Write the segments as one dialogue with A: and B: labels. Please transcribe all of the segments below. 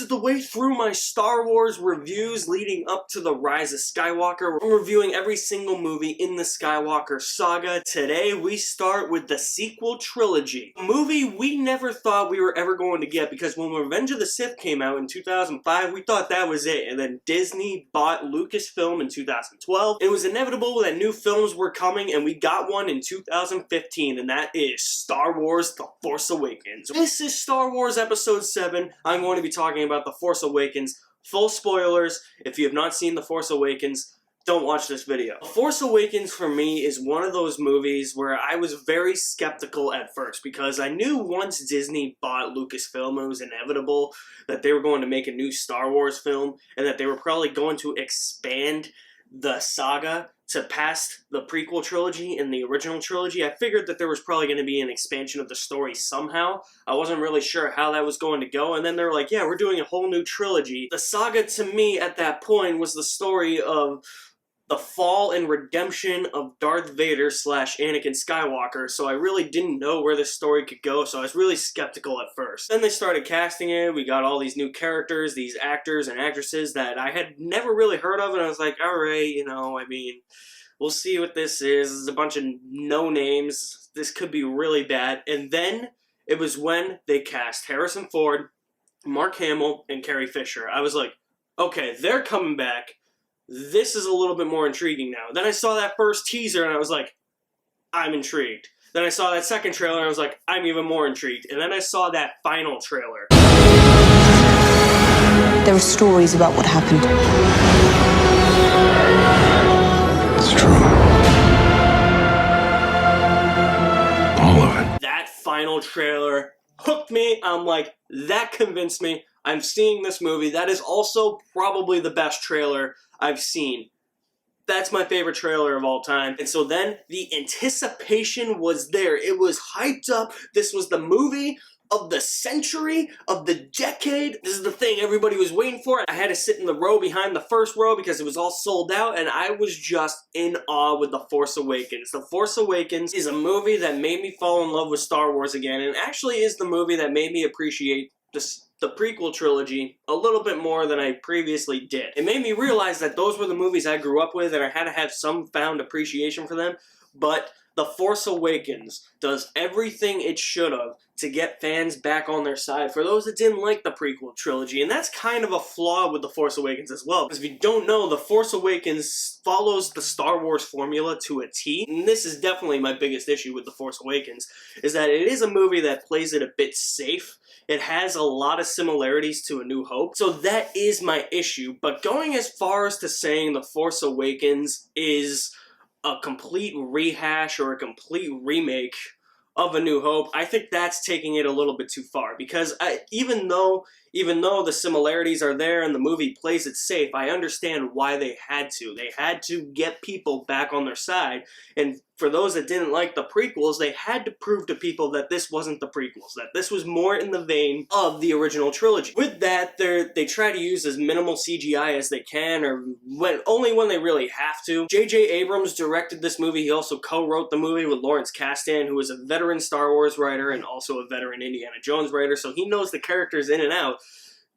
A: 2/3 of the way through my Star Wars reviews leading up to the Rise of Skywalker. I'm reviewing every single movie in the Skywalker Saga. Today we start with the sequel trilogy. A movie we never thought we were ever going to get, because when Revenge of the Sith came out in 2005, we thought that was it. And then Disney bought Lucasfilm in 2012. It was inevitable that new films were coming, and we got one in 2015, and that is Star Wars The Force Awakens. This is Star Wars Episode 7. I'm going to be talking about The Force Awakens. Full spoilers. If you have not seen The Force Awakens, don't watch this video. The Force Awakens for me is one of those movies where I was very skeptical at first, because I knew once Disney bought Lucasfilm, it was inevitable that they were going to make a new Star Wars film, and that they were probably going to expand the saga to past the prequel trilogy and the original trilogy. I figured that there was probably going to be an expansion of the story somehow. I wasn't really sure how that was going to go, and then they were like, yeah, we're doing a whole new trilogy. The saga to me at that point was the story of the fall and redemption of Darth Vader / Anakin Skywalker, so I really didn't know where this story could go, so I was really skeptical at first. Then they started casting it, we got all these new characters, these actors and actresses that I had never really heard of, and I was like, alright, you know, I mean, we'll see what this is. It's a bunch of no-names. This could be really bad. And then it was when they cast Harrison Ford, Mark Hamill, and Carrie Fisher. I was like, okay, they're coming back. This is a little bit more intriguing now. Then I saw that first teaser and I was like, I'm intrigued. Then I saw that second trailer and I was like, I'm even more intrigued. And then I saw that final trailer.
B: There are stories about what happened.
C: It's true. All of it.
A: That final trailer hooked me. I'm like, that convinced me. I'm seeing this movie. That is also probably the best trailer I've seen. That's my favorite trailer of all time. And so then the anticipation was there. It was hyped up. This was the movie of the century, of the decade. This is the thing everybody was waiting for. I had to sit in the row behind the first row because it was all sold out, and I was just in awe with The Force Awakens. The Force Awakens is a movie that made me fall in love with Star Wars again, and actually is the movie that made me appreciate the prequel trilogy a little bit more than I previously did. It made me realize that those were the movies I grew up with, and I had to have some found appreciation for them, but The Force Awakens does everything it should have to get fans back on their side for those that didn't like the prequel trilogy. And that's kind of a flaw with The Force Awakens as well, because if you don't know, The Force Awakens follows the Star Wars formula to a T. And this is definitely my biggest issue with The Force Awakens, is that it is a movie that plays it a bit safe. It has a lot of similarities to A New Hope, so that is my issue. But going as far as to saying The Force Awakens is a complete rehash or a complete remake of A New Hope, I think that's taking it a little bit too far, because even though the similarities are there and the movie plays it safe, I understand why they had to. They had to get people back on their side, and for those that didn't like the prequels, they had to prove to people that this wasn't the prequels, that this was more in the vein of the original trilogy. With that, they try to use as minimal CGI as they can, or only when they really have to. J.J. Abrams directed this movie. He also co-wrote the movie with Lawrence Kasdan, who is a veteran Star Wars writer and also a veteran Indiana Jones writer, so he knows the characters in and out.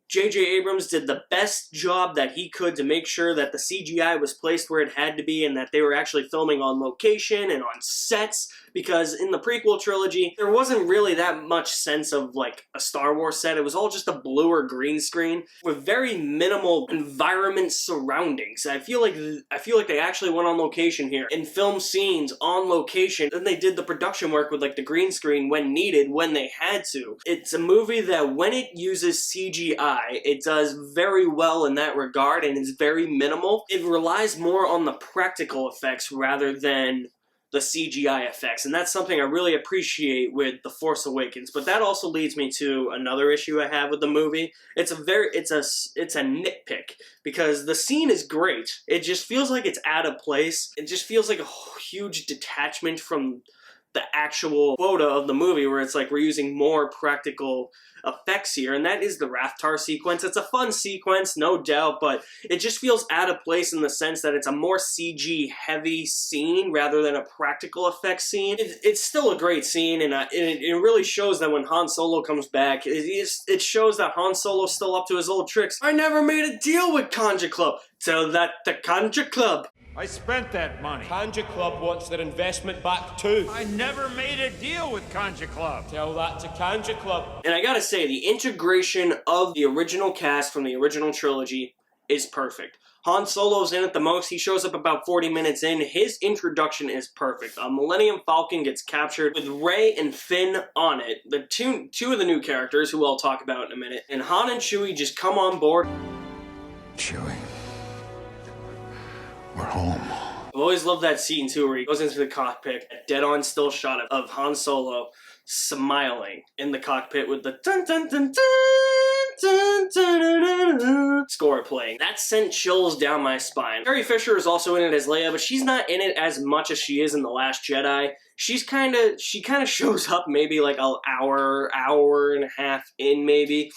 A: J.J. Abrams did the best job that he could to make sure that the CGI was placed where it had to be, and that they were actually filming on location and on sets, because in the prequel trilogy, there wasn't really that much sense of like a Star Wars set. It was all just a blue or green screen with very minimal environment surroundings. I feel like they actually went on location here and filmed scenes on location. Then they did the production work with like the green screen when needed, when they had to. It's a movie that when it uses CGI, it does very well in that regard, and is very minimal. It relies more on the practical effects rather than the CGI effects, and that's something I really appreciate with The Force Awakens. But that also leads me to another issue I have with the movie. It's a nitpick, because the scene is great. It just feels like it's out of place. It just feels like a huge detachment from the actual quota of the movie, where it's like we're using more practical effects here, and that is the Rathtar sequence. It's a fun sequence, no doubt, but it just feels out of place in the sense that it's a more CG heavy scene rather than a practical effects scene. It's still a great scene, and it really shows that when Han Solo comes back, it shows that Han Solo's still up to his old tricks. I never made a deal with Conja Club. Tell that to Conja Club.
D: I spent that money.
E: Conja Club wants their investment back too.
D: I never made a deal with Conja Club.
E: Tell that to Conja Club.
A: And I gotta say, the integration of the original cast from the original trilogy is perfect. Han Solo's in it the most. He shows up about 40 minutes in. His introduction is perfect. A Millennium Falcon gets captured with Rey and Finn on it. The two of the new characters, who I'll talk about in a minute. And Han and Chewie just come on board.
C: Chewie. We're home.
A: I've always loved that scene too, where he goes into the cockpit, a dead-on still shot of Han Solo smiling in the cockpit with the dun dun dun dun dun dun dun score playing. That sent chills down my spine. Carrie Fisher is also in it as Leia, but she's not in it as much as she is in The Last Jedi. She kind of shows up maybe like an hour and a half in maybe.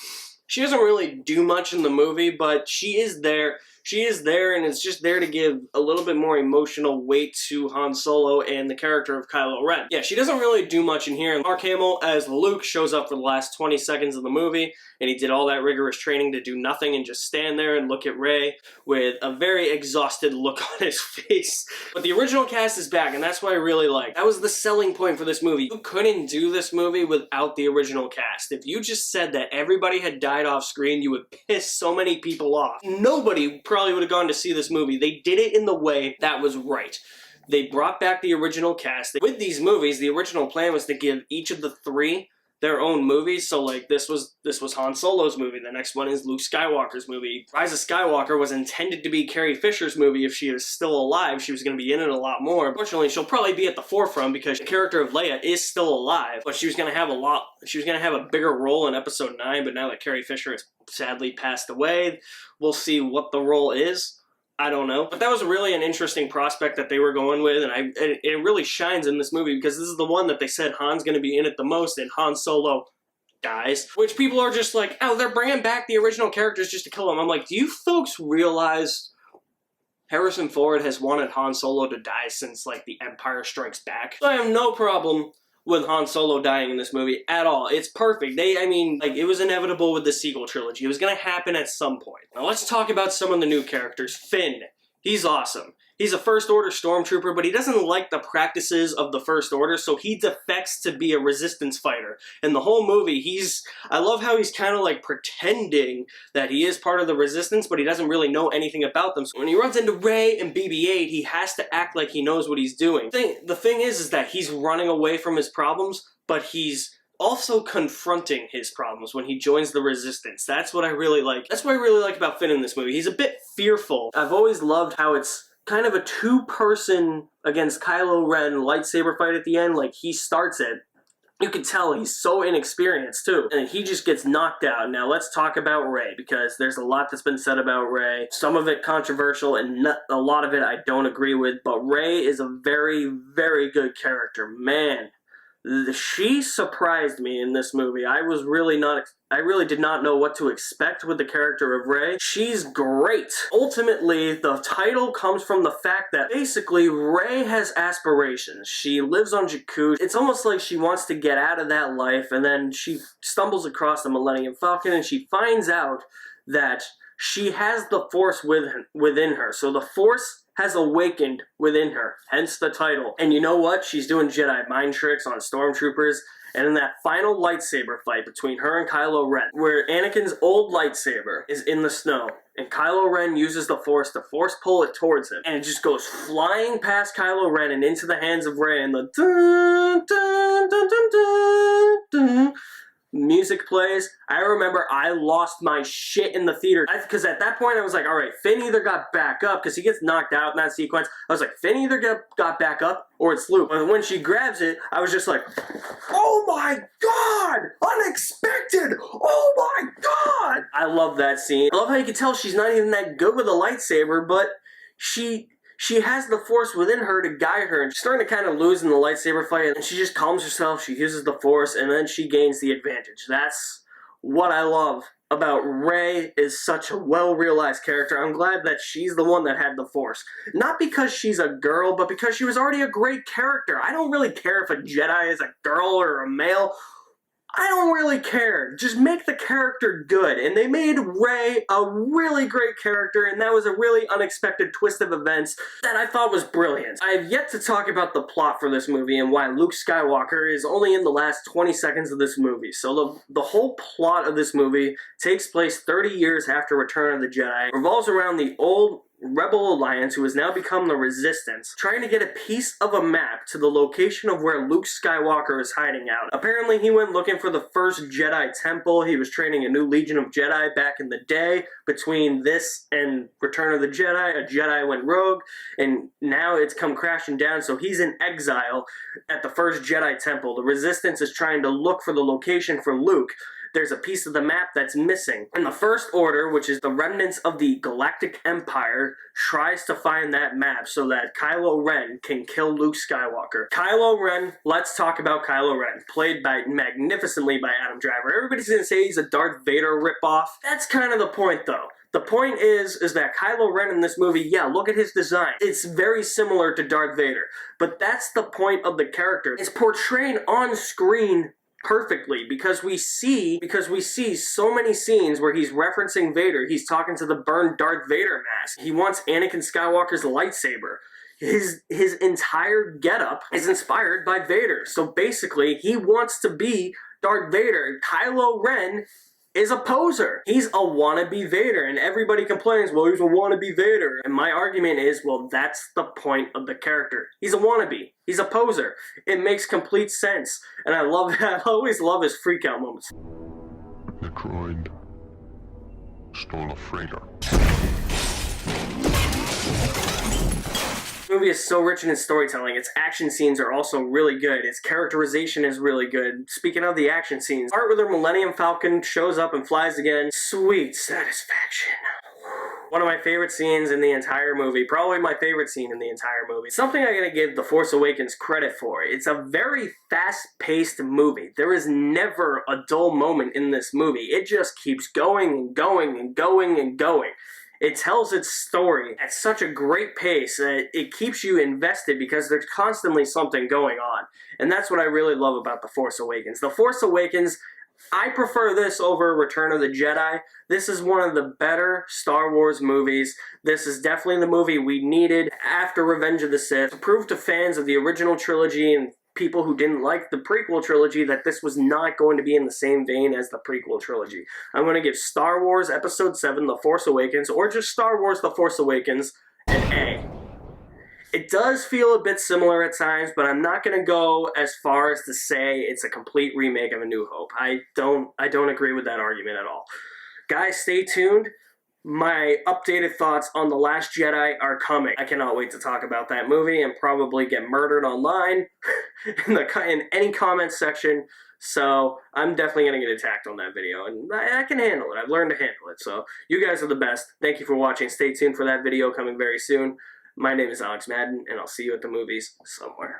A: She doesn't really do much in the movie, but she is there. She is there, and it's just there to give a little bit more emotional weight to Han Solo and the character of Kylo Ren. Yeah, she doesn't really do much in here. Mark Hamill as Luke shows up for the last 20 seconds of the movie, and he did all that rigorous training to do nothing and just stand there and look at Rey with a very exhausted look on his face. But the original cast is back, and that's what I really like. That was the selling point for this movie. You couldn't do this movie without the original cast. If you just said that everybody had died off screen, you would piss so many people off. Nobody probably would have gone to see this movie. They did it in the way that was right. They brought back the original cast. With these movies, the original plan was to give each of the three their own movies. So like this was Han Solo's movie. The next one is Luke Skywalker's movie. Rise of Skywalker was intended to be Carrie Fisher's movie. If she was still alive, she was going to be in it a lot more. Unfortunately, she'll probably be at the forefront because the character of Leia is still alive, but she was going to have a bigger role in episode 9, but now that Carrie Fisher has sadly passed away, we'll see what the role is. I don't know. But that was really an interesting prospect that they were going with, and it really shines in this movie because this is the one that they said Han's going to be in it the most, and Han Solo dies. Which people are just like, oh, they're bringing back the original characters just to kill him. I'm like, do you folks realize Harrison Ford has wanted Han Solo to die since, like, The Empire Strikes Back? So I have no problem with Han Solo dying in this movie at all. It's perfect. It was inevitable with the sequel trilogy. It was gonna happen at some point. Now let's talk about some of the new characters. Finn. He's awesome. He's a First Order stormtrooper, but he doesn't like the practices of the First Order, so he defects to be a resistance fighter. And the whole movie, I love how he's kind of like pretending that he is part of the resistance, but he doesn't really know anything about them. So when he runs into Rey and BB-8, he has to act like he knows what he's doing. The thing is that he's running away from his problems, but he's also confronting his problems when he joins the resistance. That's what I really like. That's what I really like about Finn in this movie. He's a bit fearful. I've always loved how it's kind of a two-person against Kylo Ren lightsaber fight at the end. Like, he starts it. You can tell he's so inexperienced, too. And he just gets knocked out. Now, let's talk about Rey, because there's a lot that's been said about Rey. Some of it controversial, and a lot of it I don't agree with. But Rey is a very, very good character. Man, she surprised me in this movie. I really did not know what to expect with the character of Rey. She's great. Ultimately, the title comes from the fact that basically Rey has aspirations. She lives on Jakku. It's almost like she wants to get out of that life, and then she stumbles across the Millennium Falcon, and she finds out that she has the Force within her. So the Force has awakened within her, hence the title. And you know what? She's doing Jedi mind tricks on stormtroopers. And in that final lightsaber fight between her and Kylo Ren, where Anakin's old lightsaber is in the snow, and Kylo Ren uses the Force to force pull it towards him, and it just goes flying past Kylo Ren and into the hands of Rey, and the dun dun dun dun dun dun music plays. I remember I lost my shit in the theater, because at that point I was like, alright, Finn either got back up, because he gets knocked out in that sequence. I was like, Finn either got back up, or it's Luke. And when she grabs it, I was just like, oh my god! Unexpected! Oh my god! I love that scene. I love how you can tell she's not even that good with a lightsaber, but she She has the Force within her to guide her, and she's starting to kind of lose in the lightsaber fight, and she just calms herself, she uses the Force, and then she gains the advantage. That's what I love about Rey, is such a well-realized character. I'm glad that she's the one that had the Force. Not because she's a girl, but because she was already a great character. I don't really care if a Jedi is a girl or a male. I don't really care. Just make the character good. And they made Rey a really great character, and that was a really unexpected twist of events that I thought was brilliant. I have yet to talk about the plot for this movie and why Luke Skywalker is only in the last 20 seconds of this movie. So the whole plot of this movie takes place 30 years after Return of the Jedi, revolves around the old Rebel Alliance, who has now become the Resistance, trying to get a piece of a map to the location of where Luke Skywalker is hiding out. Apparently he went looking for the first Jedi Temple. He was training a new Legion of Jedi back in the day. Between this and Return of the Jedi, a Jedi went rogue, and now it's come crashing down, so he's in exile at the first Jedi Temple. The Resistance is trying to look for the location for Luke. There's a piece of the map that's missing. And the First Order, which is the remnants of the Galactic Empire, tries to find that map so that Kylo Ren can kill Luke Skywalker. Kylo Ren, let's talk about Kylo Ren, played magnificently by Adam Driver. Everybody's gonna say he's a Darth Vader ripoff. That's kind of the point, though. The point is that Kylo Ren in this movie, yeah, look at his design. It's very similar to Darth Vader. But that's the point of the character. It's portrayed on screen perfectly, because we see so many scenes where he's referencing Vader. He's talking to the burned Darth Vader mask. He wants Anakin Skywalker's lightsaber. His entire getup is inspired by Vader. So basically, he wants to be Darth Vader. Kylo Ren is a poser. He's a wannabe Vader, and everybody complains, well, he's a wannabe Vader. And my argument is, well, that's the point of the character. He's a wannabe. He's a poser. It makes complete sense. And I always love his freak-out moments.
C: The droid stole a freighter.
A: The movie is so rich in its storytelling. Its action scenes are also really good. Its characterization is really good. Speaking of the action scenes, part where the Millennium Falcon shows up and flies again. Sweet satisfaction. One of my favorite scenes in the entire movie. Probably my favorite scene in the entire movie. Something I gotta give The Force Awakens credit for. It's a very fast-paced movie. There is never a dull moment in this movie. It just keeps going and going and going and going. It tells its story at such a great pace that it keeps you invested because there's constantly something going on. And that's what I really love about The Force Awakens. The Force Awakens, I prefer this over Return of the Jedi. This is one of the better Star Wars movies. This is definitely the movie we needed after Revenge of the Sith to prove to fans of the original trilogy and people who didn't like the prequel trilogy that this was not going to be in the same vein as the prequel trilogy. I'm going to give Star Wars Episode 7, The Force Awakens, or just Star Wars The Force Awakens, an A. It does feel a bit similar at times, but I'm not going to go as far as to say it's a complete remake of A New Hope. I don't agree with that argument at all. Guys, stay tuned. My updated thoughts on The Last Jedi are coming. I cannot wait to talk about that movie and probably get murdered online in any comment section. So I'm definitely going to get attacked on that video, and I can handle it. I've learned to handle it. So you guys are the best. Thank you for watching. Stay tuned for that video coming very soon. My name is Alex Madden, and I'll see you at the movies somewhere.